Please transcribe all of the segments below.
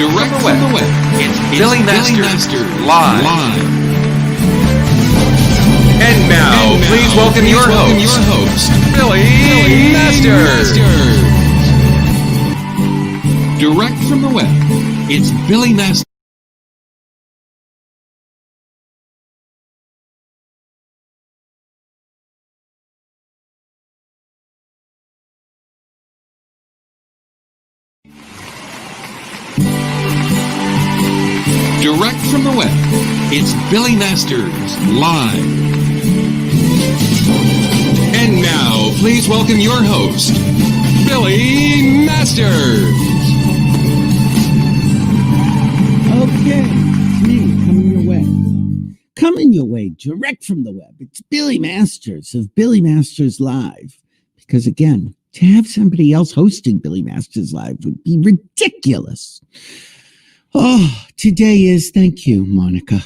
Direct from the web. It's Billy Masters live. And now, please welcome your host, Billy Masters. Direct from the web. It's Billy Masters. Direct from the web, it's Billy Masters live. And now, please welcome your host, Billy Masters. Okay, it's me coming your way. Coming your way, direct from the web. It's Billy Masters of Billy Masters Live. Because again, to have somebody else hosting Billy Masters Live would be ridiculous. Oh, today is, thank you, Monica,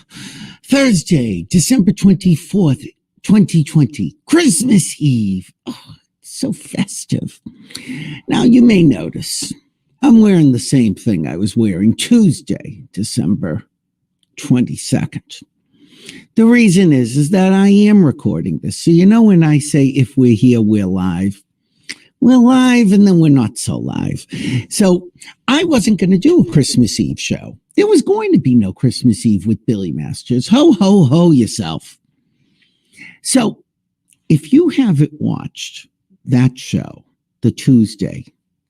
Thursday, December 24th, 2020, Christmas Eve. Oh, it's so festive. Now, you may notice I'm wearing the same thing I was wearing Tuesday, December 22nd. The reason is that I am recording this. So, you know, when I say if we're here, we're live and then we're not so live. So I wasn't going to do a Christmas Eve show. There was going to be no Christmas Eve with Billy Masters. Ho, ho, ho yourself. So if you haven't watched that show, the Tuesday,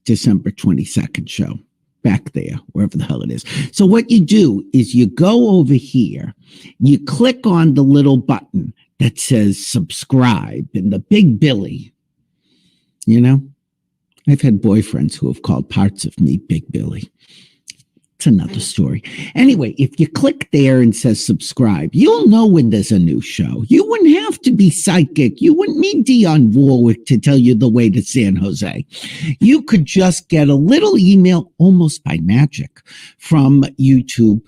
December 22nd show, back there, wherever the hell it is. So what you do is you go over here, you click on the little button that says subscribe and the big Billy. You know, I've had boyfriends who have called parts of me Big Billy. It's another story. Anyway, if you click there and says subscribe, you'll know when there's a new show. You wouldn't have to be psychic. You wouldn't need Dionne Warwick to tell you the way to San Jose. You could just get a little email almost by magic from YouTube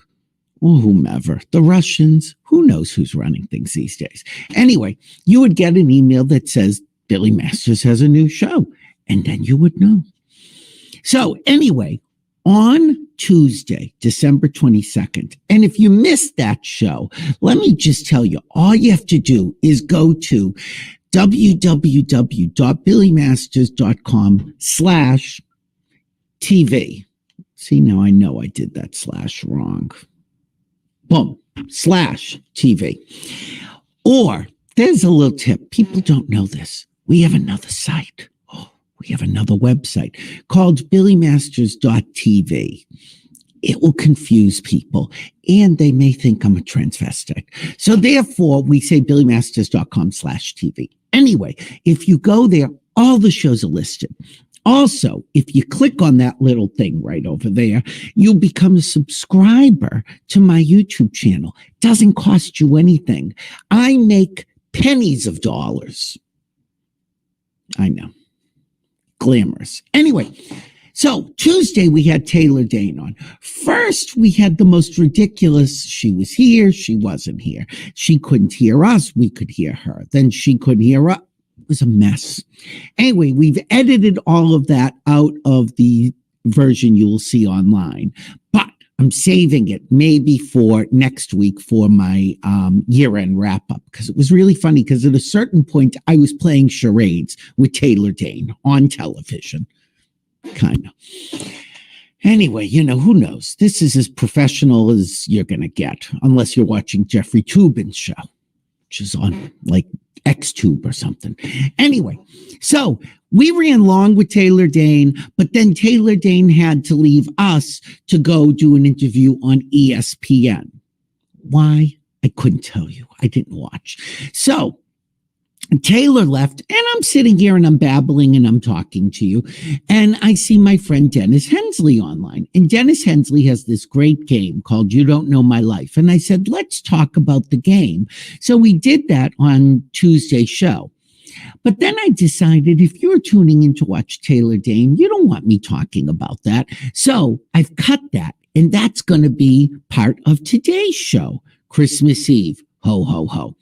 or whomever, the Russians, who knows who's running things these days. Anyway, you would get an email that says, Billy Masters has a new show, and then you would know. So anyway, on Tuesday, December 22nd, and if you missed that show, let me just tell you, all you have to do is go to www.billymasters.com/TV. See, now I know I did that slash wrong. Boom, /TV. Or there's a little tip. People don't know this. We have another site. We have another website called billymasters.tv. It will confuse people and they may think I'm a transvestite. So therefore we say billymasters.com/TV. Anyway, if you go there, all the shows are listed. Also, if you click on that little thing right over there, you'll become a subscriber to my YouTube channel. It doesn't cost you anything. I make pennies of dollars. I know. Glamorous. Anyway, so Tuesday we had Taylor Dayne on. First, we had the most ridiculous. She was here. She wasn't here. She couldn't hear us. We could hear her. Then she couldn't hear us. It was a mess. Anyway, we've edited all of that out of the version you will see online. But I'm saving it maybe for next week for my year-end wrap-up, because it was really funny, because at a certain point I was playing charades with Taylor Dayne on television. Kind of. Anyway, you know, who knows? This is as professional as you're going to get, unless you're watching Jeffrey Toobin's show, which is on like XTube or something. Anyway, so we ran long with Taylor Dayne, but then Taylor Dayne had to leave us to go do an interview on ESPN. Why? I couldn't tell you. I didn't watch. So Taylor left, and I'm sitting here and I'm babbling and I'm talking to you. And I see my friend Dennis Hensley online. And Dennis Hensley has this great game called You Don't Know My Life. And I said, let's talk about the game. So we did that on Tuesday's show. But then I decided if you're tuning in to watch Taylor Dayne, you don't want me talking about that. So I've cut that. And that's going to be part of today's show, Christmas Eve. Ho, ho, ho.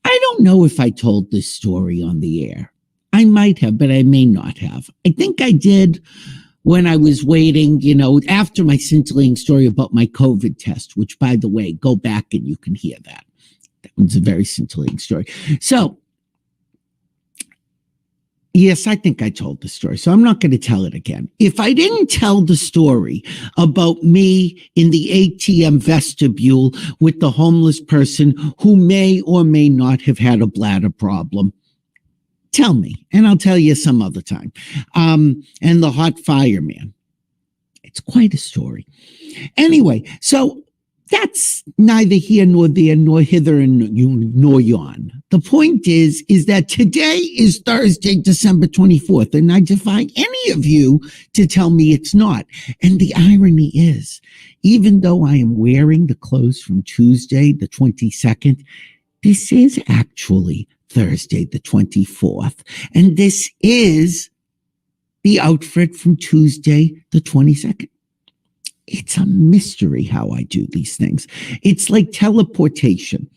I don't know if I told this story on the air. I might have, but I may not have. I think I did when I was waiting, after my scintillating story about my COVID test, which, by the way, go back and you can hear that. That one's a very scintillating story. So, yes, I think I told the story, so I'm not going to tell it again. If I didn't tell the story about me in the ATM vestibule with the homeless person who may or may not have had a bladder problem, tell me, and I'll tell you some other time. And the hot fireman. It's quite a story. Anyway, so that's neither here nor there, nor hither nor yon. The point is that today is Thursday, December 24th, and I defy any of you to tell me it's not. And the irony is, even though I am wearing the clothes from Tuesday, the 22nd, this is actually Thursday, the 24th. And this is the outfit from Tuesday, the 22nd. It's a mystery how I do these things. It's like teleportation.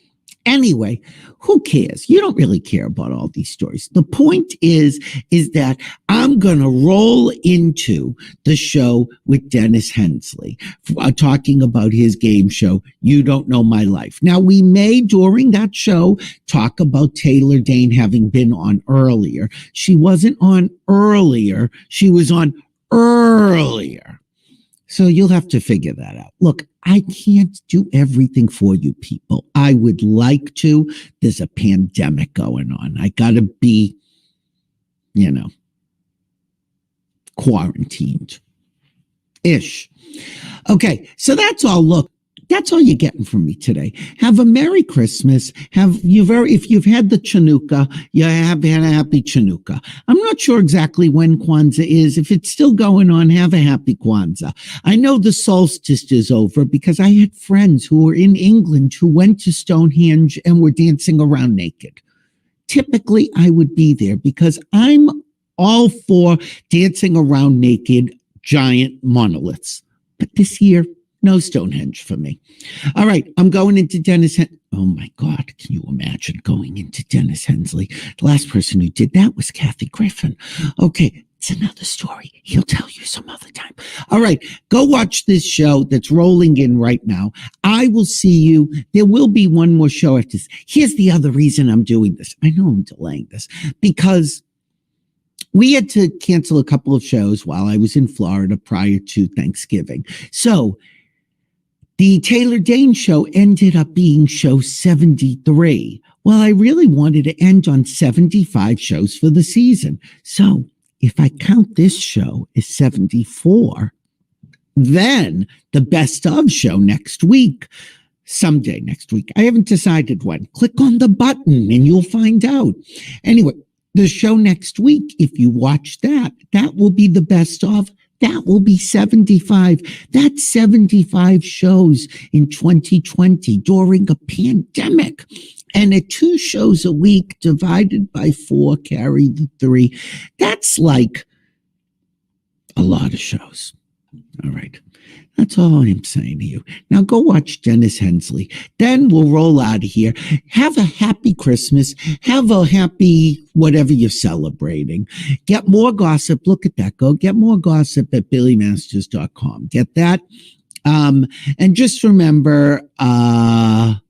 Anyway, who cares? You don't really care about all these stories. The point is that I'm going to roll into the show with Dennis Hensley, talking about his game show, You Don't Know My Life. Now, we may, during that show, talk about Taylor Dayne having been on earlier. She wasn't on earlier. She was on earlier. So you'll have to figure that out. Look, I can't do everything for you people. I would like to. There's a pandemic going on. I got to be, quarantined-ish. Okay, so that's all. Look, that's all you're getting from me today. Have a Merry Christmas. If you've had the Chanukah, you have had a happy Chanukah. I'm not sure exactly when Kwanzaa is. If it's still going on, have a happy Kwanzaa. I know the solstice is over because I had friends who were in England who went to Stonehenge and were dancing around naked. Typically, I would be there because I'm all for dancing around naked giant monoliths. But this year, no Stonehenge for me. All right, I'm going into Dennis. Oh my God, can you imagine going into Dennis Hensley? The last person who did that was Kathy Griffin. Okay, it's another story. He'll tell you some other time. All right, go watch this show that's rolling in right now. I will see you. There will be one more show after this. Here's the other reason I'm doing this. I know I'm delaying this because we had to cancel a couple of shows while I was in Florida prior to Thanksgiving. So the Taylor Dayne show ended up being show 73. Well, I really wanted to end on 75 shows for the season. So if I count this show as 74, then the best of show next week, someday next week. I haven't decided when. Click on the button and you'll find out. Anyway, the show next week, if you watch that will be the best of. That will be 75. That's 75 shows in 2020 during a pandemic. And at 2 shows a week divided by 4, carry the 3. That's like a lot of shows. All right. That's all I'm saying to you. Now go watch Dennis Hensley. Then we'll roll out of here. Have a happy Christmas. Have a happy whatever you're celebrating. Get more gossip. Look at that. Go get more gossip at billymasters.com. Get that? And just remember that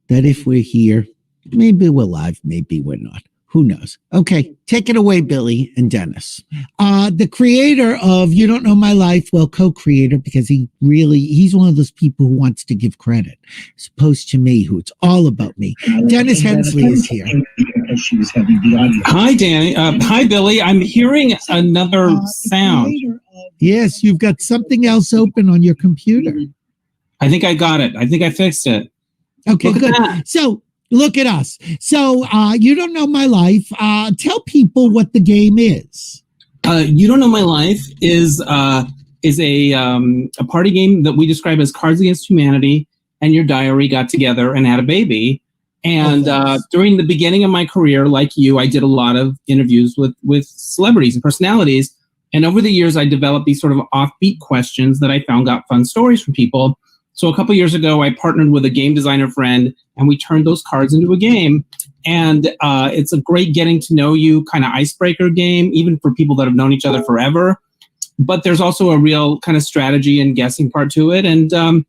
if we're here, maybe we're live, maybe we're not. Who knows? Okay, take it away, Billy and Dennis. The creator of You Don't Know My Life, well, co-creator, because he's one of those people who wants to give credit, as opposed to me, who it's all about me. Dennis Hensley is here. Hi, Danny. Hi, Billy. I'm hearing another sound. Yes, you've got something else open on your computer. I think I got it. I think I fixed it. Okay, good. So look at us. So You Don't Know My Life. Tell people what the game is. You Don't Know My Life is a party game that we describe as Cards Against Humanity and your diary got together and had a baby. And during the beginning of my career, like you, I did a lot of interviews with celebrities and personalities. And over the years, I developed these sort of offbeat questions that I found got fun stories from people. So a couple years ago, I partnered with a game designer friend, and we turned those cards into a game. And it's a great getting to know you kind of icebreaker game, even for people that have known each other forever. but there's also a real kind of strategy and guessing part to it. And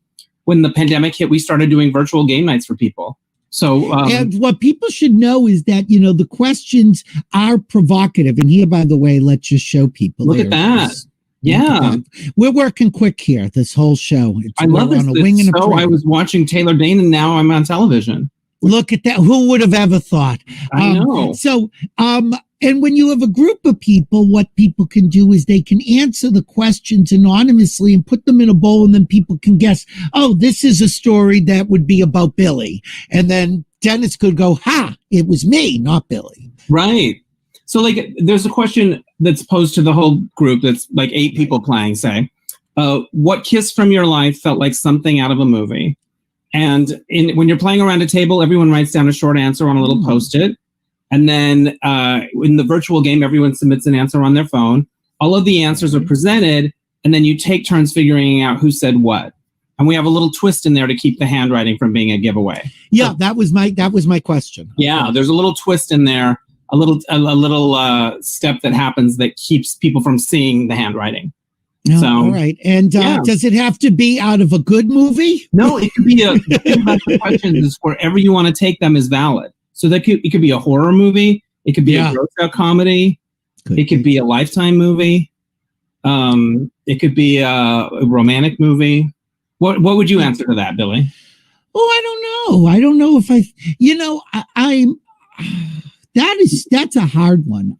when the pandemic hit, we started doing virtual game nights for people. So, and what people should know is that, the questions are provocative. And here, by the way, let's just show people. Look at that. Yeah. We're working quick here, this whole show. I love this. I was watching Taylor Dayne and now I'm on television. Look at that. Who would have ever thought? I know. So, and when you have a group of people, what people can do is they can answer the questions anonymously and put them in a bowl, and then people can guess, oh, this is a story that would be about Billy. And then Dennis could go, ha, it was me, not Billy. Right. So, there's a question that's posed to the whole group that's 8 people playing, say. What kiss from your life felt like something out of a movie? And when you're playing around a table, everyone writes down a short answer on a little Post-it. And then in the virtual game, everyone submits an answer on their phone. All of the answers are presented, and then you take turns figuring out who said what. And we have a little twist in there to keep the handwriting from being a giveaway. Yeah, so, that was my question. Yeah, there's a little twist in there, a little step that happens that keeps people from seeing the handwriting. Oh, so, all right. And does it have to be out of a good movie? No, it could be the thing about the questions is wherever you want to take them is valid. So it could be a horror movie. It could be a gross out comedy. It could be a Lifetime movie. It could be a romantic movie. What would you answer to that, Billy? Oh, I don't know. I don't know if that's a hard one.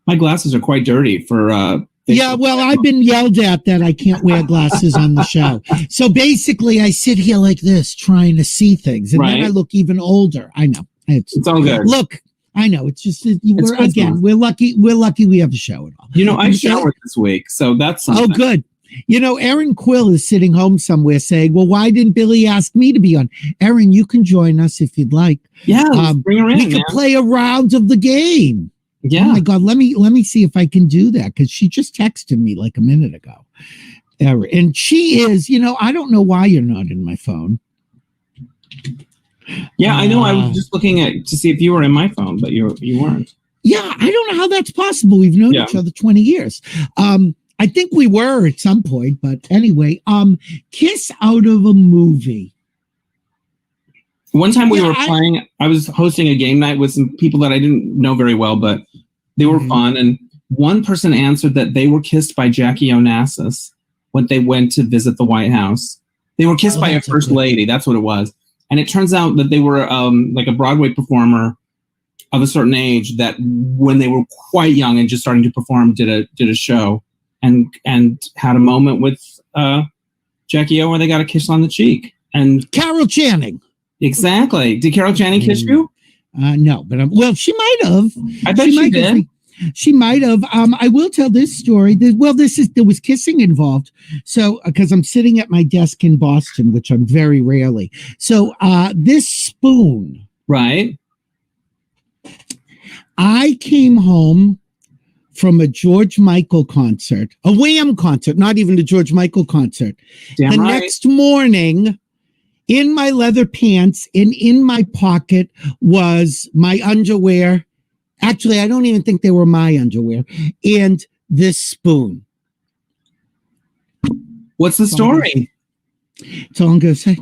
My glasses are quite dirty for yeah, well, I've been yelled at that I can't wear glasses on the show. So basically, I sit here like this trying to see things, and then I look even older. I know. It's all good. Look, I know. It's just we're lucky. We're lucky we have a show at all. I showered this week, so that's something. Oh, good. Erin Quill is sitting home somewhere saying, well, why didn't Billy ask me to be on? Erin, you can join us if you'd like. Yeah, bring her in. We can play a round of the game. Yeah. Oh my God, let me see if I can do that, because she just texted me like a minute ago. And she is, I don't know why you're not in my phone. Yeah, I know. I was just looking to see if you were in my phone, but you weren't. Yeah, I don't know how that's possible. We've known each other 20 years. I think we were at some point, but anyway, kiss out of a movie. One time we were playing, I was hosting a game night with some people that I didn't know very well, but they were fun. And one person answered that they were kissed by Jackie Onassis when they went to visit the White House. They were kissed by a first lady. That's what it was. And it turns out that they were like a Broadway performer of a certain age that when they were quite young and just starting to perform, did a show and had a moment with Jackie O where they got a kiss on the cheek. And Carol Channing. Exactly. Did Carol Channing kiss you? No, but well, she might have. I bet she did. She might have. I will tell this story. There was kissing involved. So, because I'm sitting at my desk in Boston, which I'm very rarely. So, this spoon. Right. I came home from a George Michael concert, a WHAM concert, not even a George Michael concert. Damn the right. next morning, in my leather pants and in my pocket was my underwear. Actually, I don't even think they were my underwear. And this spoon. What's the story? That's all I'm going to say.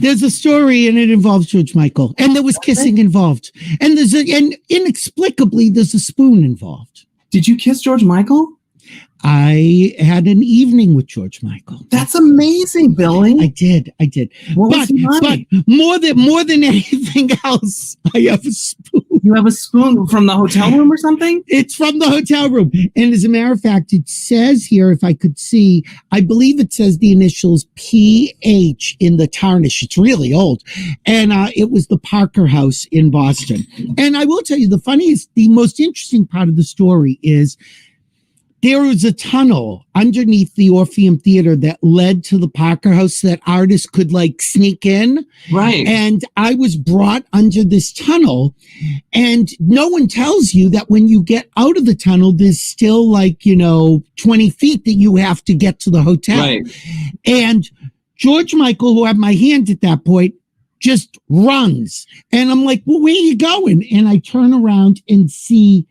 There's a story and it involves George Michael. And there was kissing involved. And and inexplicably, there's a spoon involved. Did you kiss George Michael? I had an evening with George Michael. That's amazing, Billy. I did. What was he like? But more than anything else, I have a spoon. You have a spoon from the hotel room or something? It's from the hotel room. And as a matter of fact, it says here, if I could see, I believe it says the initials PH in the tarnish. It's really old. And it was the Parker House in Boston. And I will tell you, the most interesting part of the story is there was a tunnel underneath the Orpheum Theater that led to the Parker House so that artists could like sneak in. Right. And I was brought under this tunnel, and no one tells you that when you get out of the tunnel, there's still 20 feet that you have to get to the hotel. Right. And George Michael, who had my hand at that point, just runs. And I'm like, well, where are you going? And I turn around and see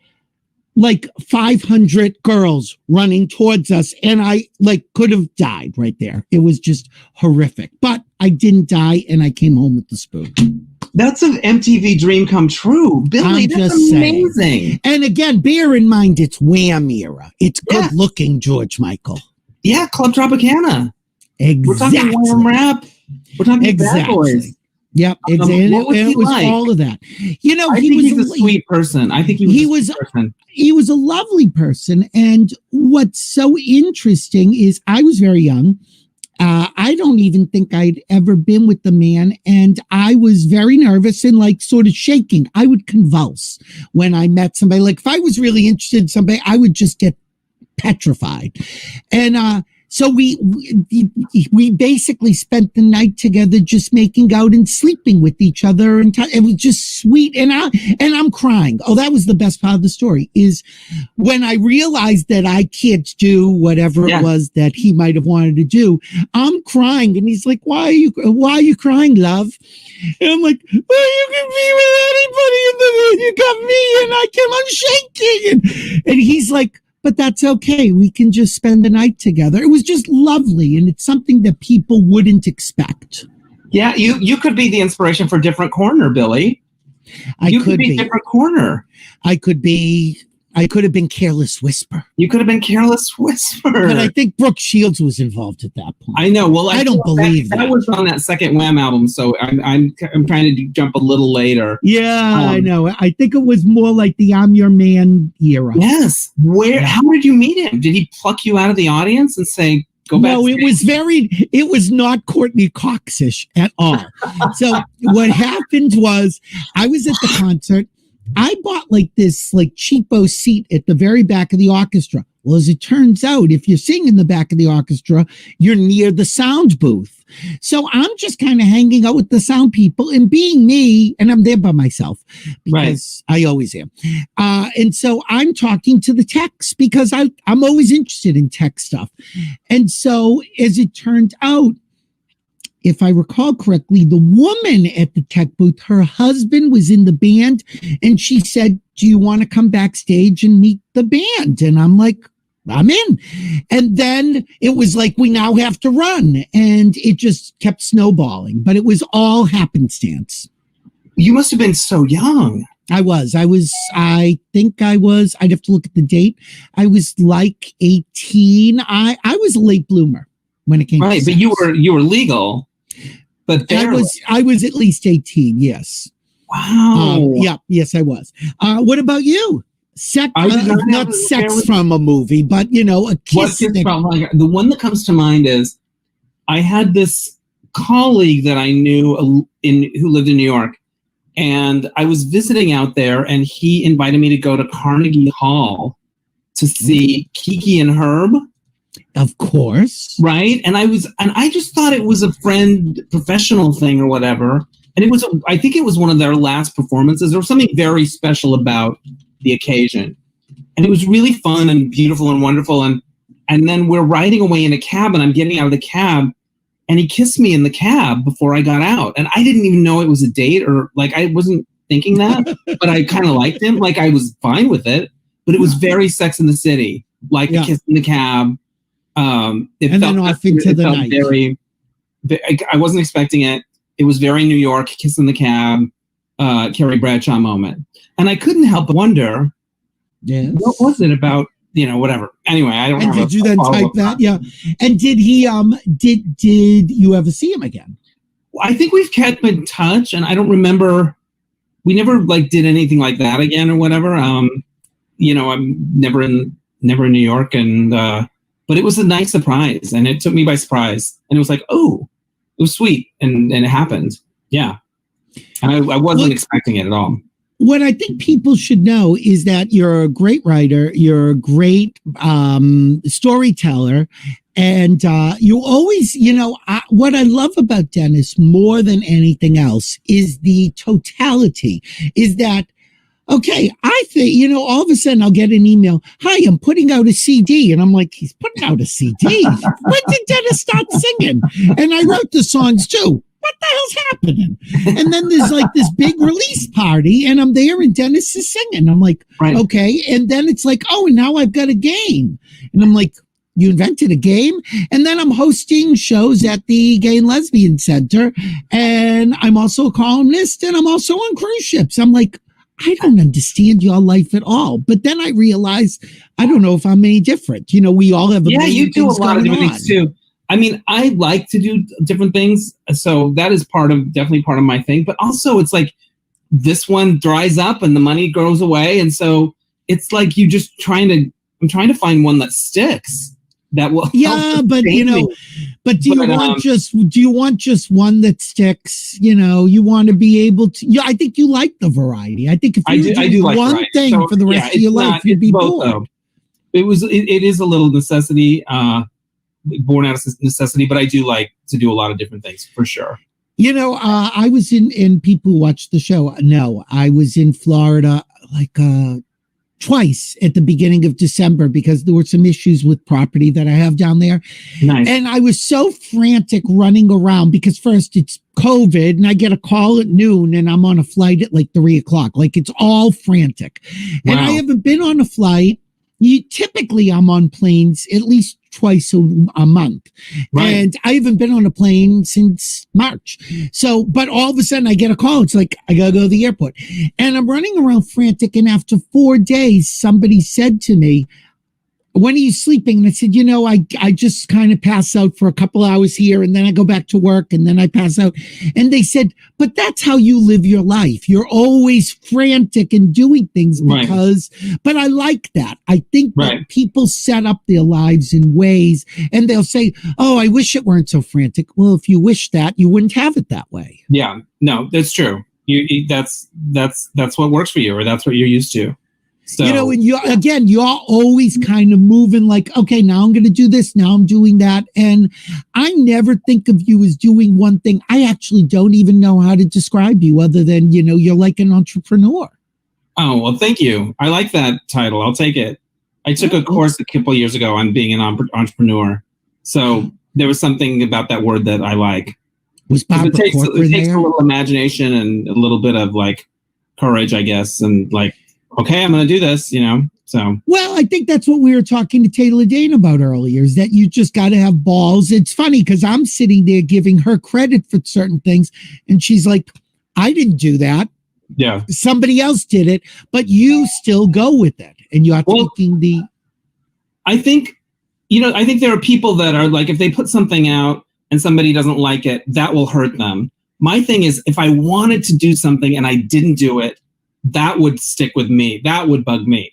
like 500 girls running towards us, and I like could have died right there. It was just horrific, but I didn't die, and I came home with the spoon. That's an MTV dream come true. Billy, I'm that's just amazing. saying. And again, bear in mind, it's Wham era. It's good looking George Michael. Yeah, Club Tropicana. Exactly. We're talking Wham rap. We're talking Bad Boys. Yep, exactly. What And it was like? all of that. You know, I think he's a sweet person. I think he was a sweet person. He was a lovely person. And what's so interesting is I was very young. I don't even think I'd ever been with the man. And I was very nervous and like sort of shaking. I would convulse when I met somebody. Like if I was really interested in somebody, I would just get petrified. And so we basically spent the night together, just making out and sleeping with each other, and it was just sweet. And I'm crying. Oh, that was the best part of the story, is when I realized that I can't do whatever it was that he might have wanted to do. I'm crying, and he's like, "Why are you crying, love?" And I'm like, "Well, you can be with anybody, and you got me," and I came on shaking, and he's like, "But that's okay. We can just spend the night together." It was just lovely. And it's something that people wouldn't expect. Yeah, you could be the inspiration for Different Corner, Billy. You could be Different Corner. I could have been Careless Whisper. You could have been Careless Whisper. But I think Brooke Shields was involved at that point. I know. Well, I don't believe that. That was on that second Wham album, so I'm trying to jump a little later. Yeah, I know. I think it was more like the I'm Your Man era. Yes. How did you meet him? Did he pluck you out of the audience and say, go back? No, it was not Courtney Cox-ish at all. So what happened was I was at the concert. I bought like this like cheapo seat at the very back of the orchestra. Well, as it turns out, if you're sitting in the back of the orchestra, you're near the sound booth. So I'm just kind of hanging out with the sound people and being me, and I'm there by myself because I always am. And so I'm talking to the techs because I'm always interested in tech stuff. And so as it turned out, if I recall correctly, the woman at the tech booth, her husband was in the band, and she said, "Do you want to come backstage and meet the band?" And I'm like, "I'm in." And then it was like, we now have to run. And it just kept snowballing, but it was all happenstance. You must have been so young. I think I was, I'd have to look at the date. I was like 18. I was a late bloomer when it came to sex. But you were legal. But I was at least 18. Yes. Wow. Yes, I was. What about you? Not sex from a movie, but a kiss. The one that comes to mind is I had this colleague that I knew who lived in New York, and I was visiting out there, and he invited me to go to Carnegie Hall to see Kiki and Herb. Of course. Right. And I just thought it was a friend professional thing or whatever. And I think it was one of their last performances. There was something very special about the occasion. And it was really fun and beautiful and wonderful. And then we're riding away in a cab, and I'm getting out of the cab, and he kissed me in the cab before I got out. And I didn't even know it was a date, or like, I wasn't thinking that, but I kind of liked him. Like, I was fine with it, but it was very Sex in the City, like the kiss in the cab. Then off into the night. I wasn't expecting it. It was very New York, kiss in the cab, Carrie Bradshaw moment. And I couldn't help but wonder, what was it about, whatever. Anyway, I don't know. And did you then type that? Yeah. And did he, did you ever see him again? I think we've kept in touch, and I don't remember, we never like did anything like that again or whatever. I'm never in New York, and, but it was a nice surprise, and it took me by surprise. And it was like, oh, it was sweet, and it happened. Yeah. And I wasn't expecting it at all. What I think people should know is that you're a great writer, you're a great storyteller, and you always, what I love about Dennis more than anything else is the totality, is that, okay, I think, all of a sudden I'll get an email. "Hi, I'm putting out a CD." And I'm like, he's putting out a CD? When did Dennis start singing? And I wrote the songs too. what the hell's happening? And then there's like this big release party, and I'm there, and Dennis is singing. I'm like, Right. okay. And then it's like, oh, and now I've got a game. And I'm like, you invented a game? And then I'm hosting shows at the Gay and Lesbian Center, and I'm also a columnist, and I'm also on cruise ships. I'm like, I don't understand your life at all. But then I realized, I don't know if I'm any different. You know, we all have You do a lot of different on. things too. I mean, I like to do different things, so that is definitely part of my thing. But also, it's like this one dries up and the money goes away, and so it's like I'm trying to find one that sticks. That will but sustain you know, me. but do you want just one that sticks? You know, you want to be able to. Yeah, I think you like the variety. I think if you I do like one variety. thing So, for the rest of your life, you'd be bored. Though. It is a little necessity, born out of necessity, but I do like to do a lot of different things for sure. You know, I was in people who watched the show. No, I was in Florida like twice at the beginning of December because there were some issues with property that I have down there. Nice. And I was so frantic running around because first it's COVID and I get a call at noon and I'm on a flight at like 3:00. Like it's all frantic. Wow. And I haven't been on a flight. Typically I'm on planes at least twice a month. Right. And I haven't been on a plane since March. So, but all of a sudden I get a call. It's like, I gotta go to the airport. And I'm running around frantic. And after 4 days, somebody said to me, when are you sleeping? And I said, you know, I just kind of pass out for a couple hours here and then I go back to work and then I pass out. And they said, but that's how you live your life. You're always frantic and doing things because, but I like that. I think that people set up their lives in ways and they'll say, oh, I wish it weren't so frantic. Well, if you wish that, you wouldn't have it that way. Yeah, no, that's true. That's what works for you, or that's what you're used to. So, you know, and you're always kind of moving like, okay, now I'm going to do this. Now I'm doing that. And I never think of you as doing one thing. I actually don't even know how to describe you other than, you know, you're like an entrepreneur. Oh, well, thank you. I like that title. I'll take it. I took a course a couple years ago on being an entrepreneur. So there was something about that word that I like. It takes a little imagination and a little bit of like courage, I guess. And like, okay, I'm going to do this, you know, so. Well, I think that's what we were talking to Taylor Dayne about earlier, is that you just got to have balls. It's funny because I'm sitting there giving her credit for certain things. And she's like, I didn't do that. Yeah. Somebody else did it, but you still go with it. And you're taking I think there are people that are like, if they put something out and somebody doesn't like it, that will hurt them. My thing is, if I wanted to do something and I didn't do it, that would stick with me. That would bug me.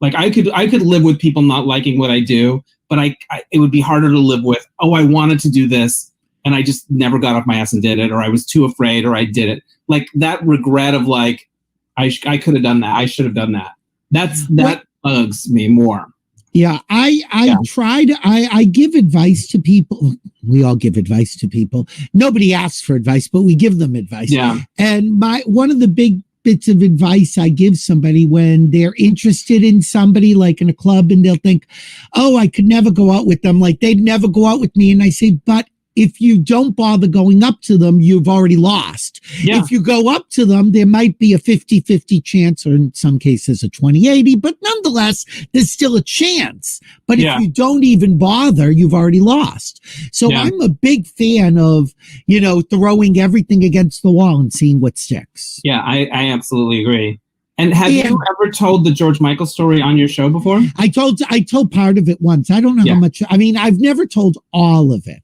Like I could live with people not liking what I do, but it would be harder to live with, oh, I wanted to do this and I just never got off my ass and did it, or I was too afraid, or I did it. Like that regret of like, I could have done that. I should have done that. That bugs me more. Yeah, I give advice to people. We all give advice to people. Nobody asks for advice, but we give them advice. Yeah. And one of the big bits of advice I give somebody when they're interested in somebody, like in a club, and they'll think, oh, I could never go out with them. Like they'd never go out with me. And I say, but if you don't bother going up to them, you've already lost. Yeah. If you go up to them, there might be a 50-50 chance, or in some cases a 20-80, but nonetheless, there's still a chance. But if you don't even bother, you've already lost. So I'm a big fan of, you know, throwing everything against the wall and seeing what sticks. Yeah, I absolutely agree. And have you ever told the George Michael story on your show before? I told part of it once. I don't know how much. I mean, I've never told all of it,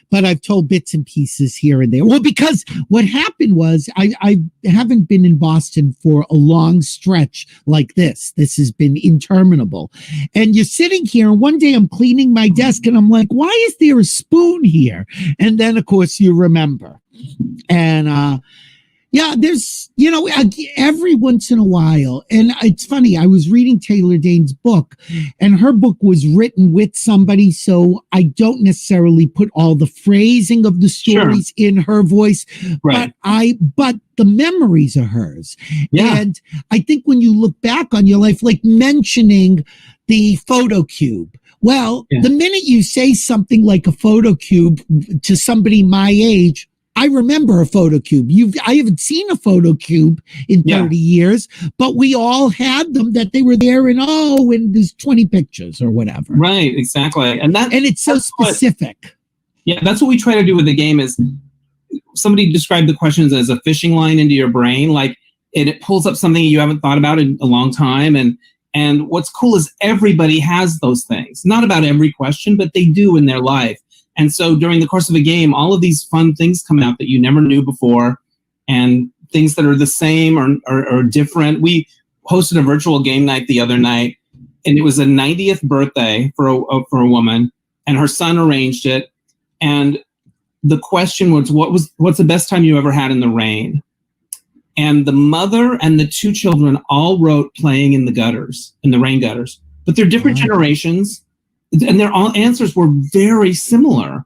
but I've told bits and pieces here and there. Well, because what happened was I haven't been in Boston for a long stretch like this. This has been interminable. And you're sitting here, and one day I'm cleaning my desk, and I'm like, why is there a spoon here? And then, of course, you remember. And yeah, there's, you know, every once in a while, and it's funny, I was reading Taylor Dayne's book, and her book was written with somebody, so I don't necessarily put all the phrasing of the stories in her voice, but the memories are hers. Yeah. And I think when you look back on your life, like mentioning the photo cube, well, the minute you say something like a photo cube to somebody my age, I remember a photo cube. I haven't seen a photo cube in 30 years, but we all had them that they were there and there's 20 pictures or whatever. Right, exactly. And it's so specific. That's what we try to do with the game is somebody described the questions as a fishing line into your brain, like it pulls up something you haven't thought about in a long time. And what's cool is everybody has those things. Not about every question, but they do in their life. And so during the course of a game, all of these fun things come out that you never knew before, and things that are the same or different. We hosted a virtual game night the other night, and it was a 90th birthday for a woman, and her son arranged it. And the question was, what's the best time you ever had in the rain? And the mother and the two children all wrote playing in the rain gutters, but they're different generations. And their all answers were very similar.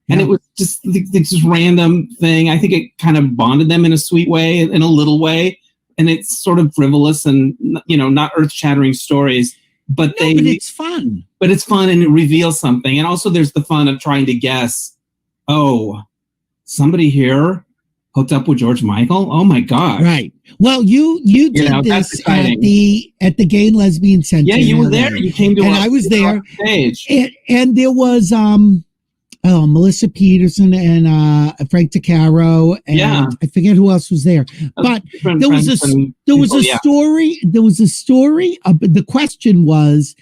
And it was just this random thing. I think it kind of bonded them in a sweet way, in a little way. And it's sort of frivolous and, not earth-shattering stories. But it's fun. But it's fun, and it reveals something. And also there's the fun of trying to guess, somebody here hooked up with George Michael? Oh my God. Right. Well, you did this at the Gay and Lesbian Center. Yeah, you were there. You came to and I was there. Stage. And there was Melissa Peterson and Frank DeCaro, and I forget who else was there. But there was a story. There was a story. The question was,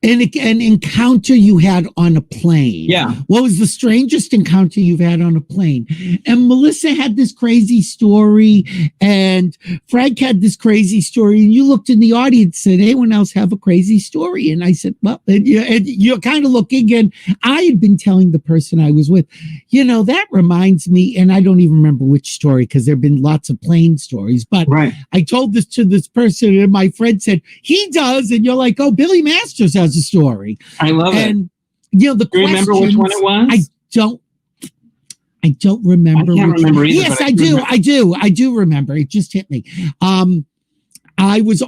an encounter you had on a plane. Yeah. What was the strangest encounter you've had on a plane? And Melissa had this crazy story, and Frank had this crazy story, and you looked in the audience and said, anyone else have a crazy story? And I said, well, and you're kind of looking, and I had been telling the person I was with, that reminds me, and I don't even remember which story because there have been lots of plane stories, but I told this to this person, and my friend said, he does, and you're like, oh, Billy Masters has a story. I love it. And the do you remember which one it was? I don't remember. I can't remember either. Yes, I do remember. It just hit me. It was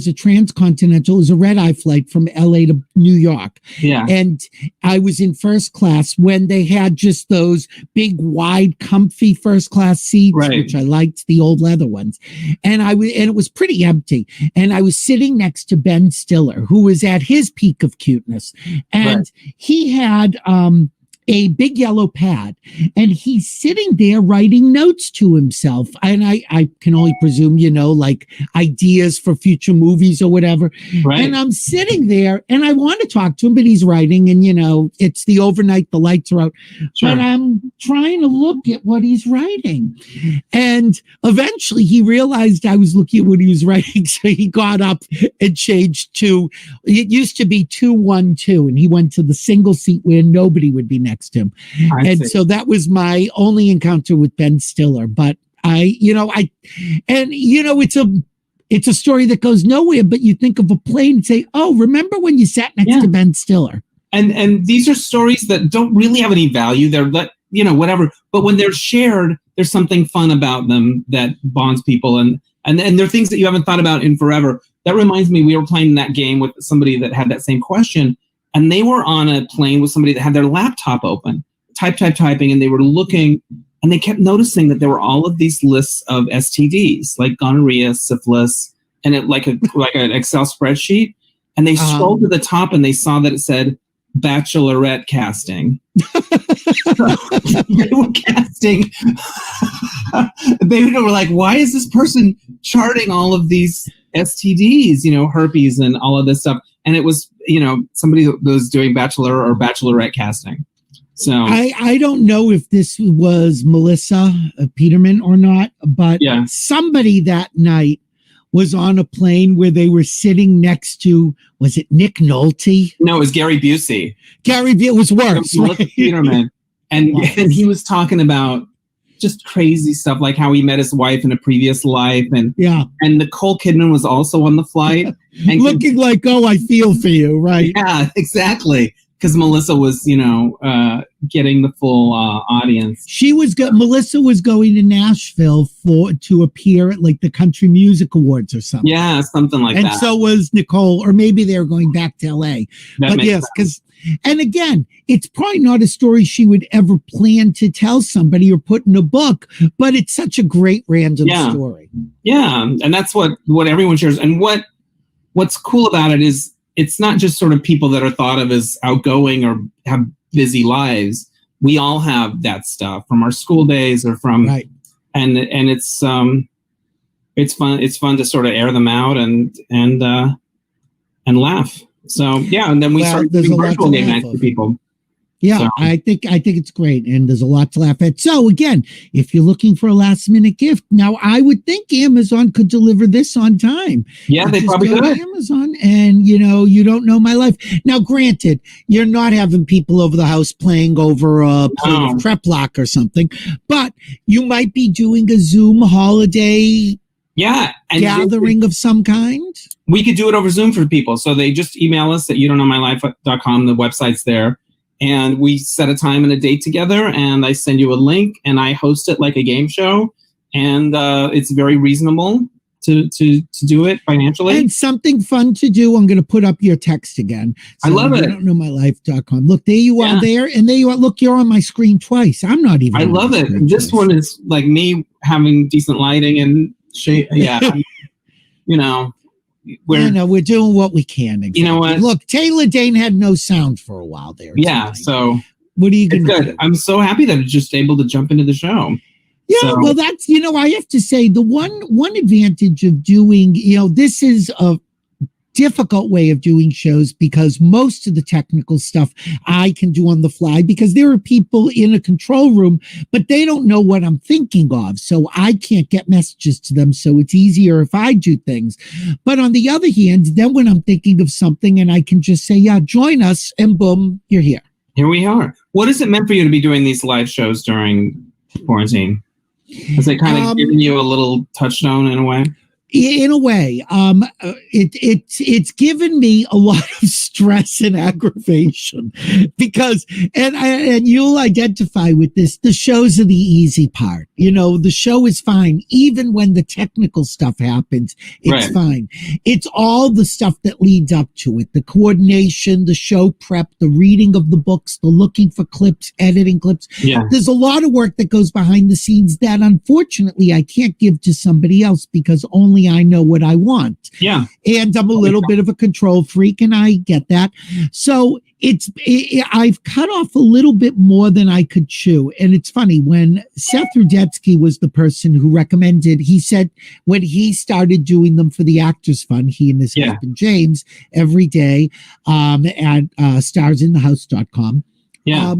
a transcontinental, it was a red-eye flight from LA to New York. Yeah. And I was in first class when they had just those big, wide, comfy first class seats, which I liked, the old leather ones. And it was pretty empty. And I was sitting next to Ben Stiller, who was at his peak of cuteness. And he had a big yellow pad, and he's sitting there writing notes to himself. And I can only presume, like ideas for future movies or whatever. Right. And I'm sitting there and I want to talk to him, but he's writing, and it's the overnight, the lights are out. Sure. But I'm trying to look at what he's writing. And eventually he realized I was looking at what he was writing. So he got up and changed to, it used to be 212, and he went to the single seat where nobody would be next to him. So that was my only encounter with Ben Stiller. But it's a story that goes nowhere, but you think of a plane and say, oh, remember when you sat next to Ben Stiller? And these are stories that don't really have any value. They're whatever. But when they're shared, there's something fun about them that bonds people. And they're things that you haven't thought about in forever. That reminds me, we were playing that game with somebody that had that same question. And they were on a plane with somebody that had their laptop open, typing, and they were looking, and they kept noticing that there were all of these lists of STDs, like gonorrhea, syphilis, and it like an Excel spreadsheet. And they scrolled to the top, and they saw that it said bachelorette casting. They were casting. They were like, why is this person charting all of these STDs, herpes and all of this stuff? And it was, somebody that was doing bachelor or bachelorette casting. So I don't know if this was Melissa Peterman or not, but somebody that night was on a plane where they were sitting next to, was it Nick Nolte? No, it was Gary Busey. It was worse. Melissa Peterman. And he was talking about just crazy stuff, like how he met his wife in a previous life. And Nicole Kidman was also on the flight. And looking like, oh, I feel for you, right? Yeah, exactly. because Melissa was, getting the full audience. Melissa was going to Nashville to appear at like the Country Music Awards or something. Yeah, something like that. And so was Nicole, or maybe they were going back to LA. But yes, because, and again, it's probably not a story she would ever plan to tell somebody or put in a book, but it's such a great random story. Yeah, and that's what everyone shares. And what's cool about it is it's not just sort of people that are thought of as outgoing or have busy lives. We all have that stuff from our school days or from, and it's fun. It's fun to sort of air them out and laugh. So yeah, and then we start doing virtual game nights for people. Yeah, so. I think it's great, and there's a lot to laugh at. So again, if you're looking for a last minute gift, now I would think Amazon could deliver this on time. Yeah, they probably could. Amazon, and you don't know my life. Now, granted, you're not having people over the house playing over a plate of Prep Lock or something, but you might be doing a Zoom holiday. Yeah, and gathering of some kind. We could do it over Zoom for people. So they just email us at youdon'tknowmylife.com. The website's there. And we set a time and a date together, and I send you a link, and I host it like a game show. And it's very reasonable to do it financially. And something fun to do. I'm going to put up your text again. So I love it. youdon'tknowmylife.com. Look, there you are there, and there you are. Look, you're on my screen twice. I'm not even. I love it. This one is like me having decent lighting and shade. Yeah. We're doing what we can. Exactly. You know what? Look, Taylor Dayne had no sound for a while there. So what are you going to do? I'm so happy that it's just able to jump into the show. Yeah, so. Well, that's, I have to say the one advantage of doing, this is a difficult way of doing shows because most of the technical stuff I can do on the fly because there are people in a control room, but they don't know what I'm thinking of. So I can't get messages to them. So it's easier if I do things. But on the other hand, then when I'm thinking of something and I can just say, yeah, join us, and boom, you're here. Here we are. What has it meant for you to be doing these live shows during quarantine? Has it kind of given you a little touchstone in a way? In a way, it's given me a lot of stress and aggravation because, and you'll identify with this, the shows are the easy part. The show is fine. Even when the technical stuff happens, it's fine. It's all the stuff that leads up to it. The coordination, the show prep, the reading of the books, the looking for clips, editing clips. Yeah. There's a lot of work that goes behind the scenes that unfortunately I can't give to somebody else because only I know what I want. Yeah. And I'm a little bit of a control freak, and I get that. So I've cut off a little bit more than I could chew. And it's funny, when Seth Rudetsky was the person who recommended, he said when he started doing them for the Actors Fund, he and his husband James, every day at starsinthehouse.com. Yeah.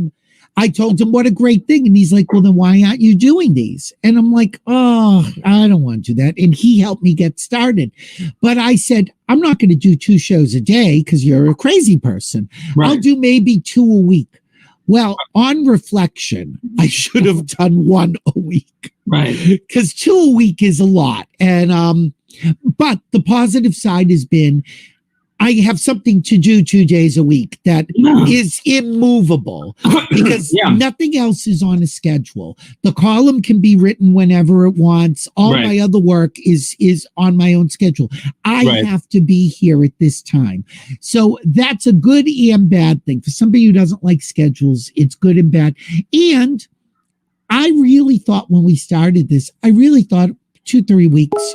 I told him what a great thing. And he's like, well, then why aren't you doing these? And I'm like, oh, I don't want to do that. And he helped me get started. But I said, I'm not going to do 2 shows a day because you're a crazy person. Right. I'll do maybe 2 a week. Well, on reflection, I should have done 1 a week. Right. Because 2 a week is a lot. And, but the positive side has been, I have something to do 2 days a week that is immovable because nothing else is on a schedule. The column can be written whenever it wants. All my other work is on my own schedule. I have to be here at this time. So that's a good and bad thing. For somebody who doesn't like schedules, it's good and bad. And I really thought when we started this, 2-3 weeks,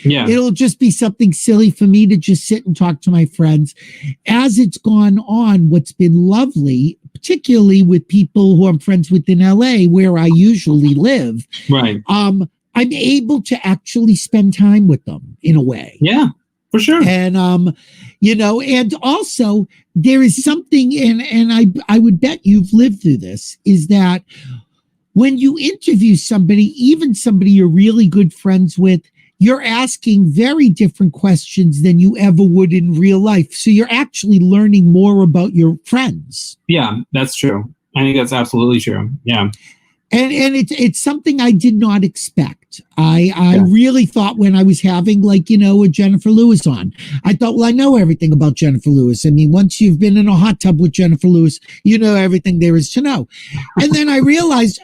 it'll just be something silly for me to just sit and talk to my friends. As it's gone on, what's been lovely, particularly with people who I'm friends with in LA, where I usually live, I'm able to actually spend time with them in a way. Yeah, for sure. And, and also there is something, and I would bet you've lived through this, is that when you interview somebody, even somebody you're really good friends with, you're asking very different questions than you ever would in real life. So you're actually learning more about your friends. Yeah, that's true. I think that's absolutely true. Yeah. And it's something I did not expect. that. I really thought when I was having like, a Jennifer Lewis on, I thought, well, I know everything about Jennifer Lewis. I mean, once you've been in a hot tub with Jennifer Lewis, you know everything there is to know. And then I realized,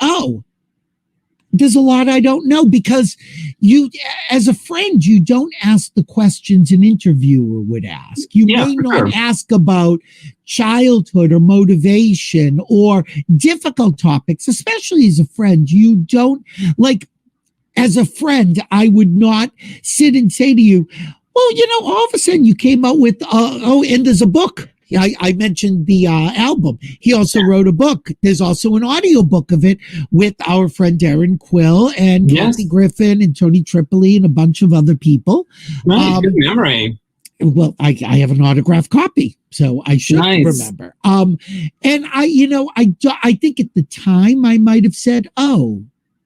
there's a lot I don't know, because you, as a friend, you don't ask the questions an interviewer would ask. You may not ask about childhood or motivation or difficult topics, especially as a friend. You don't, like, as a friend, I would not sit and say to you, well, all of a sudden you came out with, and there's a book. I mentioned the album. He also wrote a book. There's also an audio book of it with our friend Darren Quill and Kathy Griffin and Tony Tripoli and a bunch of other people. Nice, good memory. Well, I have an autographed copy, so I should remember. And I think at the time I might have said,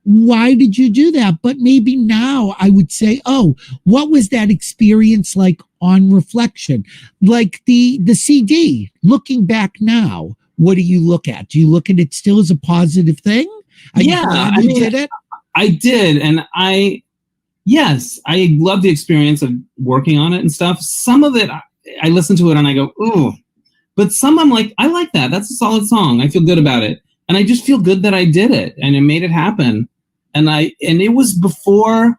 why did you do that? But maybe now I would say, what was that experience like on reflection? Like the CD, looking back now, what do you look at? Do you look at it still as a positive thing? I did it. I did. And I love the experience of working on it and stuff. Some of it, I listen to it and I go, ooh, but some I'm like, I like that. That's a solid song. I feel good about it. And I just feel good that I did it and it made it happen. And it was before,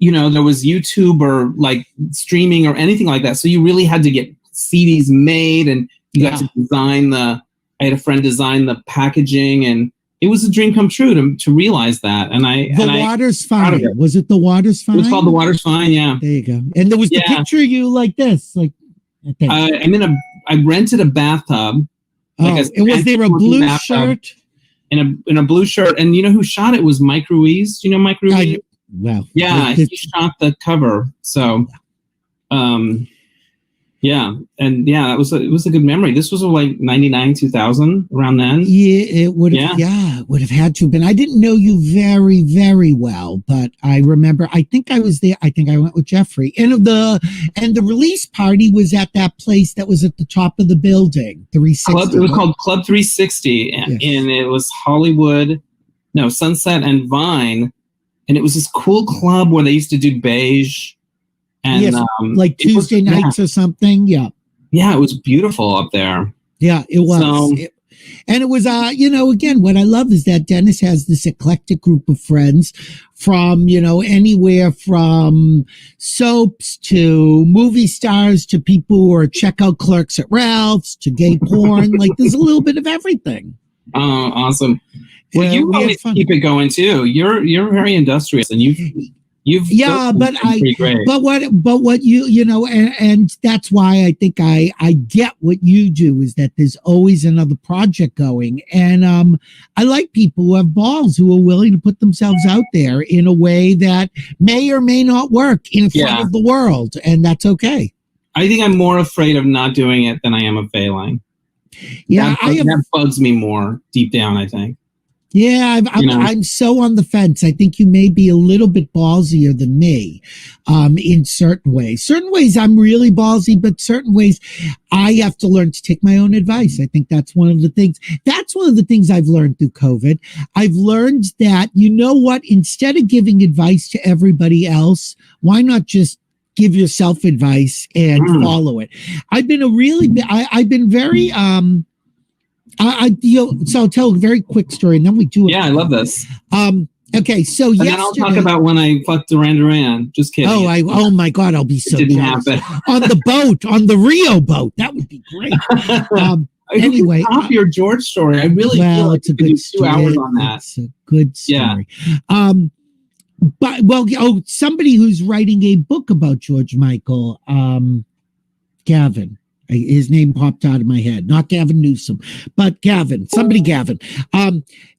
there was YouTube or like streaming or anything like that. So you really had to get CDs made, and you got to design I had a friend design the packaging, and it was a dream come true to realize that. And Water's Fine. Was it The Water's Fine? It was called The Water's Fine. Yeah. There you go. And there was the picture of you like this, like, I rented a bathtub. And was there a blue shirt? In a blue shirt, and you know who shot it was Mike Ruiz. Do you know Mike Ruiz? Wow. Yeah, he shot the cover. So, it was a good memory. This was like 99, 2000, around then. Yeah, it would have. Yeah, it would have had to have been. I didn't know you very, very well, but I remember. I think I was there. I think I went with Jeffrey, and the release party was at that place that was at the top of the building, 360. It was called Club 360, and it was Sunset and Vine, and it was this cool club where they used to do beige. And like Tuesday nights or something. Yeah, it was beautiful up there. Yeah, it was. And it was, again, what I love is that Dennis has this eclectic group of friends from, anywhere from soaps to movie stars to people who are checkout clerks at Ralph's to gay porn. Like, there's a little bit of everything. Oh, awesome. Well, you always keep it going too. You're very industrious, and you've but what you and that's why I think I get what you do, is that there's always another project going, and I like people who have balls, who are willing to put themselves out there in a way that may or may not work in front of the world, and that's okay. I think I'm more afraid of not doing it than I am of failing. Yeah, that bugs me more deep down, I think. Yeah, I'm so on the fence. I think you may be a little bit ballsier than me in certain ways. Certain ways I'm really ballsy, but certain ways I have to learn to take my own advice. I think that's one of the things. That's one of the things I've learned through COVID. I've learned that, instead of giving advice to everybody else, why not just give yourself advice and follow it? I've been very so I'll tell a very quick story, and then we do it. Yeah, I love this. Okay, so and then I'll talk about when I fucked Duran Duran. Just kidding. Oh my God, I'll be so jealous. On the boat, on the Rio boat. That would be great. Anyway, top your George story. I really feel like it's a good story. 2 hours on that. It's a good story. Yeah. Somebody who's writing a book about George Michael, Gavin. His name popped out of my head. Not Gavin Newsom, but Gavin.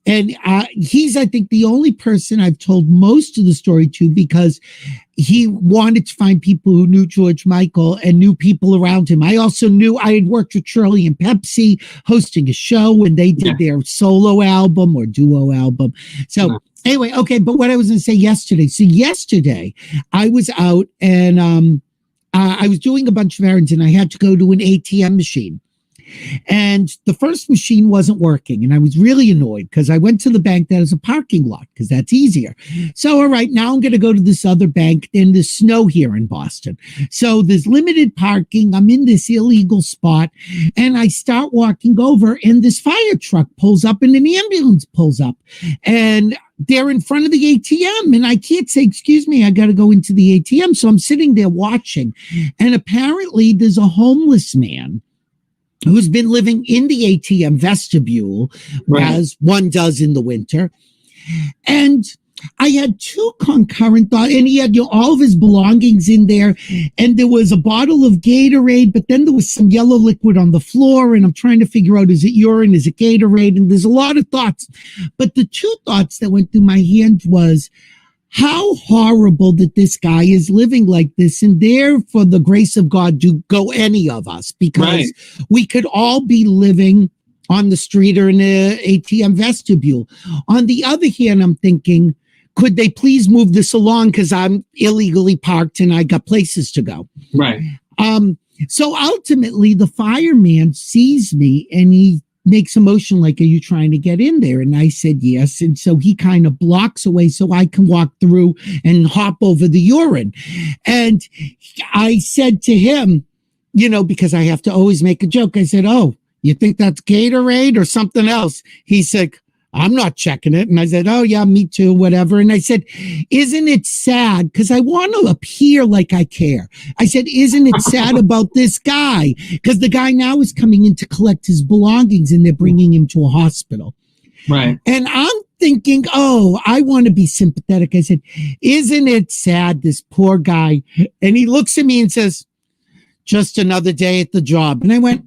And he's, I think, the only person I've told most of the story to, because he wanted to find people who knew George Michael and knew people around him. I also knew I had worked with Shirley and Pepsi hosting a show when they did their solo album or duo album. So anyway, okay. But what I was going to say yesterday. So yesterday I was out and I was doing a bunch of errands and I had to go to an ATM machine. And the first machine wasn't working. And I was really annoyed because I went to the bank that has a parking lot because that's easier. So, all right, now I'm going to go to this other bank in the snow here in Boston. So there's limited parking. I'm in this illegal spot and I start walking over and this fire truck pulls up and an ambulance pulls up and they're in front of the ATM and I can't say, excuse me, I got to go into the ATM. So I'm sitting there watching. And apparently there's a homeless man who's been living in the ATM vestibule, as one does in the winter. And I had two concurrent thoughts, and he had all of his belongings in there, and there was a bottle of Gatorade, but then there was some yellow liquid on the floor, and I'm trying to figure out, is it urine, is it Gatorade? And there's a lot of thoughts. But the two thoughts that went through my head was, how horrible that this guy is living like this, and there, for the grace of God, do go any of us, because we could all be living on the street or in an ATM vestibule. On the other hand, I'm thinking, could they please move this along because I'm illegally parked and I got places to go? Right. So ultimately, the fireman sees me and he makes a motion like, are you trying to get in there? And I said, yes. And so he kind of blocks away so I can walk through and hop over the urine. And I said to him, you know, because I have to always make a joke, I said, oh, you think that's Gatorade or something else? He said, I'm not checking it. And I said, oh, yeah, me too, whatever. And I said, isn't it sad? Because I want to appear like I care. I said, isn't it sad about this guy? Because the guy now is coming in to collect his belongings and they're bringing him to a hospital. Right. And I'm thinking, oh, I want to be sympathetic. I said, isn't it sad, this poor guy? And he looks at me and says, just another day at the job. And I went,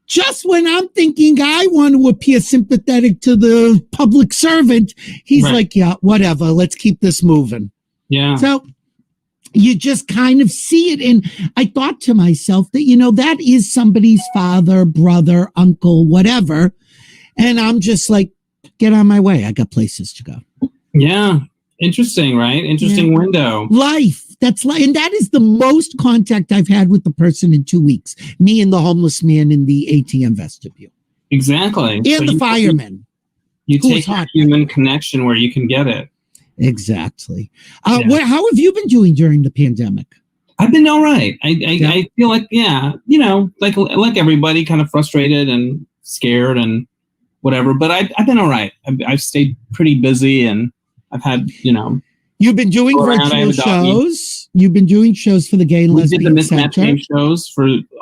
just when I'm thinking I want to appear sympathetic to the public servant, he's like, yeah, whatever, let's keep this moving. Yeah. So you just kind of see it. And I thought to myself that, you know, that is somebody's father, brother, uncle, whatever. And I'm just like, get on my way. I got places to go. Yeah. Interesting, right? Interesting window. Life. That's like, and that is the most contact I've had with the person in 2 weeks. Me and the homeless man in the ATM vestibule. Exactly. And so the fireman. You take that human connection where you can get it. Exactly. How have you been doing during the pandemic? I've been all right. I feel like, you know, like everybody, kind of frustrated and scared and whatever. But I've been all right. I've stayed pretty busy and I've had, you know. You've been doing virtual shows. You've been doing shows for the Gay and Lesbian Center. We did the Mismatch Game shows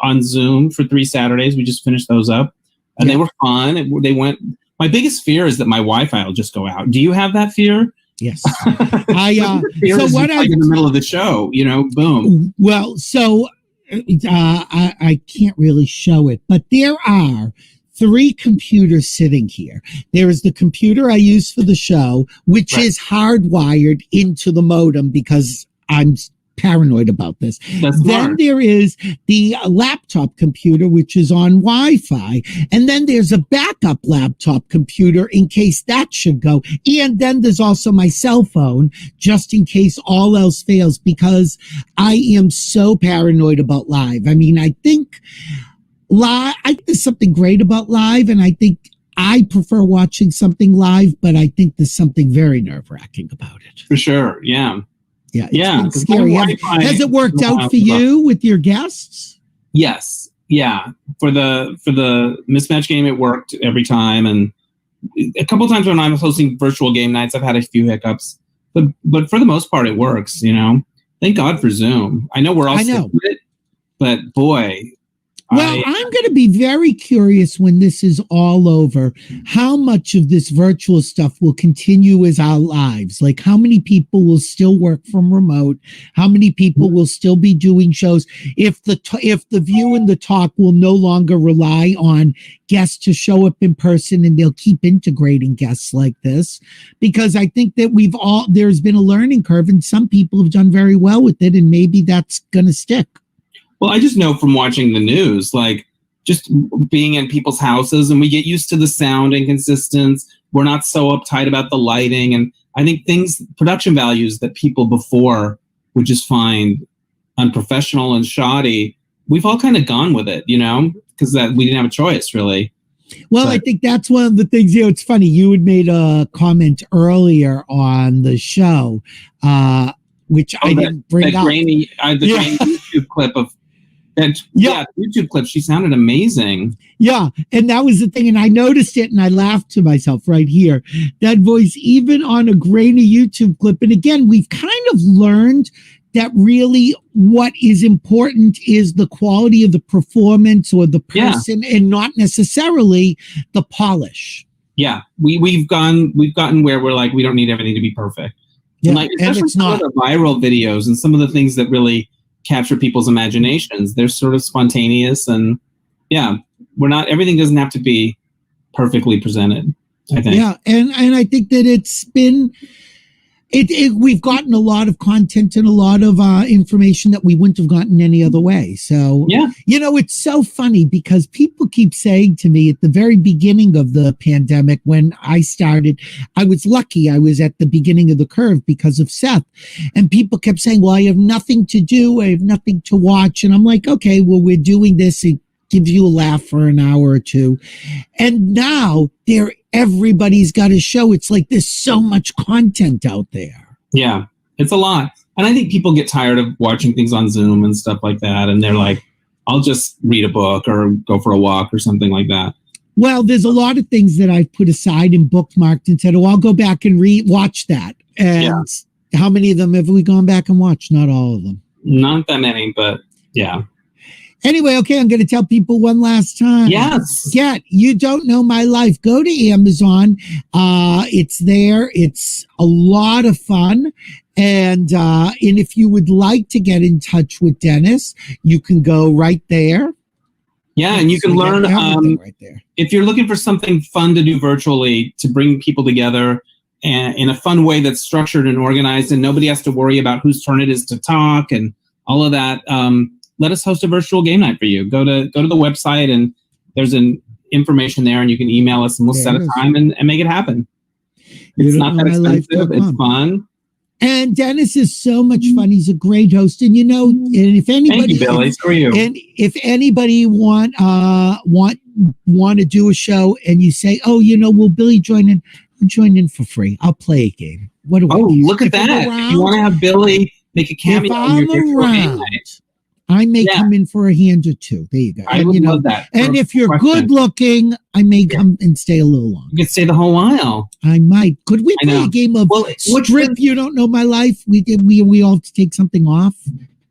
on Zoom for 3 Saturdays. We just finished those up, and they were fun. They went. My biggest fear is that my Wi-Fi will just go out. Do you have that fear? Yes. So what I in the middle of the show, you know, boom. Well, so I can't really show it, but there are 3 computers sitting here. There is the computer I use for the show, which is hardwired into the modem because I'm paranoid about this. Then there is the laptop computer, which is on Wi-Fi. And then there's a backup laptop computer in case that should go. And then there's also my cell phone, just in case all else fails, because I am so paranoid about live. I mean, I think there's something great about live, and I think I prefer watching something live, but I think there's something very nerve-wracking about it. For sure, yeah. Yeah, it's scary. Has it worked out for you with your guests? Yes, yeah. For the Mismatch game, it worked every time, and a couple times when I was hosting virtual game nights, I've had a few hiccups, but for the most part, it works. You know, thank God for Zoom. I know we're all sick of it, but boy. Well, I'm going to be very curious when this is all over, how much of this virtual stuff will continue as our lives. Like, how many people will still work from remote? How many people will still be doing shows? If the view and the talk will no longer rely on guests to show up in person, and they'll keep integrating guests like this, because I think that there's been a learning curve, and some people have done very well with it, and maybe that's going to stick. Well, I just know from watching the news, like just being in people's houses, and we get used to the sound inconsistence. We're not so uptight about the lighting. And I think production values that people before would just find unprofessional and shoddy, we've all kind of gone with it, you know? because we didn't have a choice, really. Well, I think that's one of the things, it's funny. You had made a comment earlier on the show, which I didn't bring up. Grainy YouTube clip of that. Yeah, YouTube clip. She sounded amazing. Yeah, and that was the thing. And I noticed it and I laughed to myself right here. That voice, even on a grainy YouTube clip. And again, we've kind of learned that really what is important is the quality of the performance or the person and not necessarily the polish. Yeah, we've gotten where we're like, we don't need everything to be perfect. Yeah, and especially some of the viral videos and some of the things that really capture people's imaginations. They're sort of spontaneous, and everything doesn't have to be perfectly presented, I think. Yeah, and I think that it's been we've gotten a lot of content and a lot of information that we wouldn't have gotten any other way. So, it's so funny because people keep saying to me at the very beginning of the pandemic, when I started, I was lucky. I was at the beginning of the curve because of Seth. And people kept saying, well, I have nothing to do. I have nothing to watch. And I'm like, okay, well, we're doing this. It gives you a laugh for an hour or two. And now everybody's got a show. It's like there's so much content out there. Yeah, it's a lot. And I think people get tired of watching things on Zoom and stuff like that. And they're like, I'll just read a book or go for a walk or something like that. Well, there's a lot of things that I've put aside and bookmarked and said, I'll go back and watch that. And how many of them have we gone back and watched? Not all of them. Not that many, but yeah. Anyway, okay, I'm going to tell people one last time. Yes. You Don't Know My Life. Go to Amazon. It's there. It's a lot of fun. And if you would like to get in touch with Dennis, you can go right there. Yeah, and you can learn right there. If you're looking for something fun to do virtually to bring people together and in a fun way that's structured and organized and nobody has to worry about whose turn it is to talk and all of that, let us host a virtual game night for you. Go to the website and there's an information there and you can email us and we'll set a time and make it happen. It's not that expensive. It's fun. And Dennis is so much fun. He's a great host. And and if anybody, thank you, Billy. For you. And if anybody want to do a show and you say, will Billy join in? I'll join in for free. I'll play a game. What do look at that. If you want to have Billy make a cameo on your virtual game night, I may come in for a hand or two. There you go. I would love that. And if you're good looking, I may come and stay a little longer. You could stay the whole while. I might. Could we play a game of Strip You Don't Know My Life? We all have to take something off.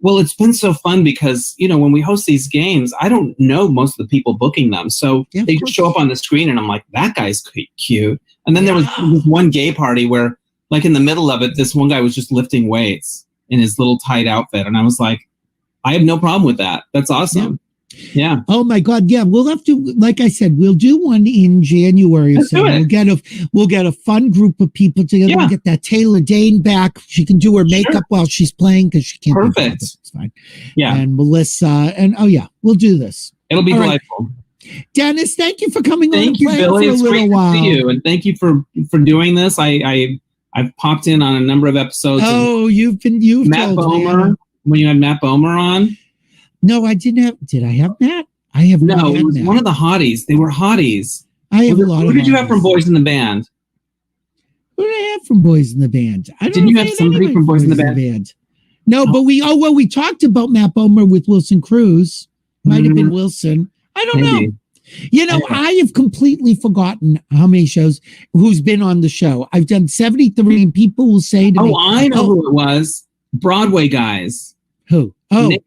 Well, it's been so fun because, when we host these games, I don't know most of the people booking them. So they just show up on the screen and I'm like, that guy's cute. And then there was one gay party where, like in the middle of it, this one guy was just lifting weights in his little tight outfit. And I was like, I have no problem with that. That's awesome. Yeah. Oh my God. Yeah. We'll have to, like I said, we'll do one in January. So we'll get a fun group of people together. We'll get that Taylor Dayne back. She can do her makeup while she's playing because she can't. Perfect. It's fine. Yeah. And Melissa and we'll do this. It'll be delightful. Right. Dennis, thank you for coming on. Thank you, Billy. It's great to see you. And thank you for doing this. I've popped in on a number of episodes. Oh, you've Matt Bomer. When you had Matt Bomer on? No, I didn't have. Did I have Matt? I have no. It was one of the hotties. They were hotties. I have a lot. Who did you have from Boys in the Band? Who did I have from Boys in the Band? Didn't you have somebody from Boys in the Band? No, but we talked about Matt Bomer with Wilson Cruz. Might have been Wilson. I don't know. I have completely forgotten how many shows, who's been on the show. I've done 73, and people will say to me, I know who it was. Broadway guys. Who? Nick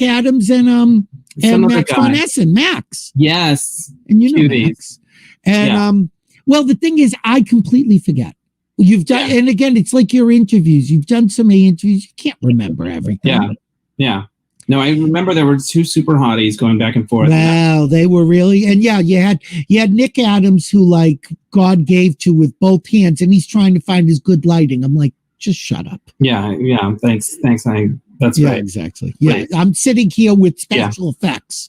Adams and Max von Essen. Max. Yes. And Max. And the thing is, I completely forget. You've done, and again, it's like your interviews. You've done so many interviews, you can't remember everything. Yeah. No, I remember there were two super hotties going back and forth. Wow, they were really, and you had Nick Adams, who like God gave to with both hands, and he's trying to find his good lighting. I'm like, just shut up. Yeah. Thanks. That's right. Exactly. Yeah, right. I'm sitting here with special effects.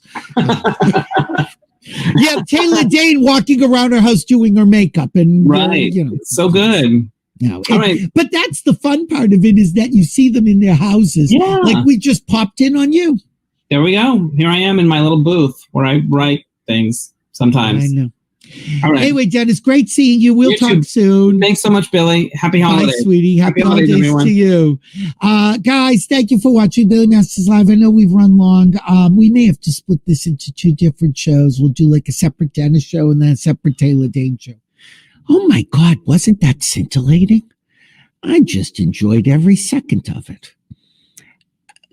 Taylor Dayne walking around her house doing her makeup, and it's so good. But that's the fun part of it, is that you see them in their houses. Yeah. Like we just popped in on you. there we go. Here I am in my little booth where I write things sometimes. I know. All right. Anyway, Dennis, great seeing you. We'll talk soon. Thanks so much, Billy. Happy holidays. Bye, sweetie. Happy holidays everyone. to you. Guys, thank you for watching Billy Masters Live. I know we've run long. We may have to split this into 2 different shows. We'll do like a separate Dennis show and then a separate Taylor Dayne show. Oh my God, wasn't that scintillating? I just enjoyed every second of it.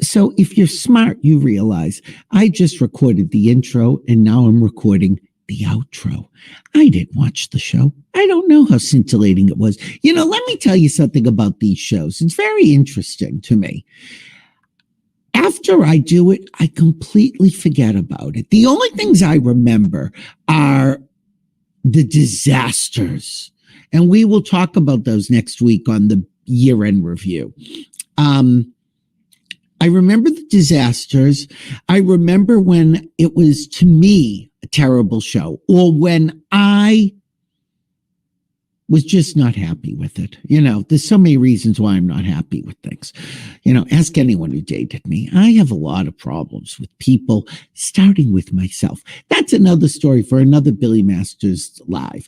So if you're smart, you realize I just recorded the intro and now I'm recording the outro. I didn't watch the show. I don't know how scintillating it was. You know, let me tell you something about these shows. It's very interesting to me. After I do it, I completely forget about it. The only things I remember are the disasters. And we will talk about those next week on the year-end review. I remember the disasters. I remember when it was, to me, a terrible show, or when I was just not happy with it. You know, there's so many reasons why I'm not happy with things. You know, ask anyone who dated me. I have a lot of problems with people, starting with myself. That's another story for another Billy Masters Live.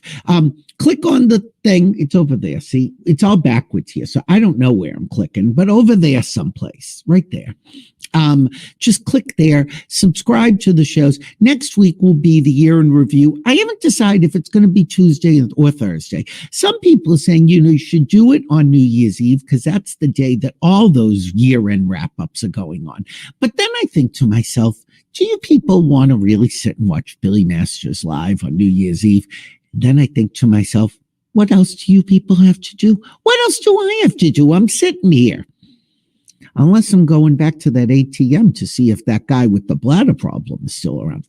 Click on the thing. It's over there. See, it's all backwards here. So I don't know where I'm clicking, but over there someplace, right there. Just click there, subscribe to the shows. Next week will be the year in review. I haven't decided if it's going to be Tuesday or Thursday. Some people are saying, you know, you should do it on New Year's Eve because that's the day that all those year-end wrap-ups are going on. But then I think to myself, do you people want to really sit and watch Billy Masters Live on New Year's Eve? And then I think to myself, what else do you people have to do? What else do I have to do? I'm sitting here. Unless I'm going back to that ATM to see if that guy with the bladder problem is still around.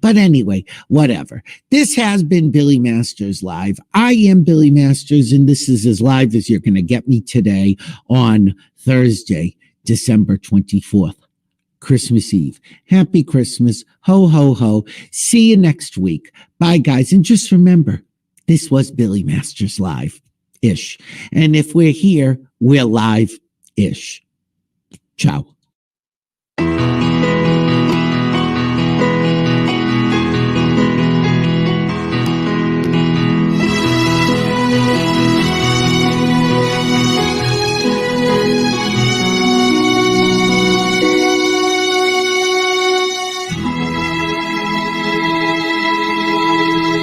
But anyway, whatever. This has been Billy Masters Live. I am Billy Masters, and this is as live as you're going to get me today on Thursday, December 24th, Christmas Eve. Happy Christmas. Ho, ho, ho. See you next week. Bye, guys. And just remember, this was Billy Masters Live-ish. And if we're here, we're live-ish. Ciao.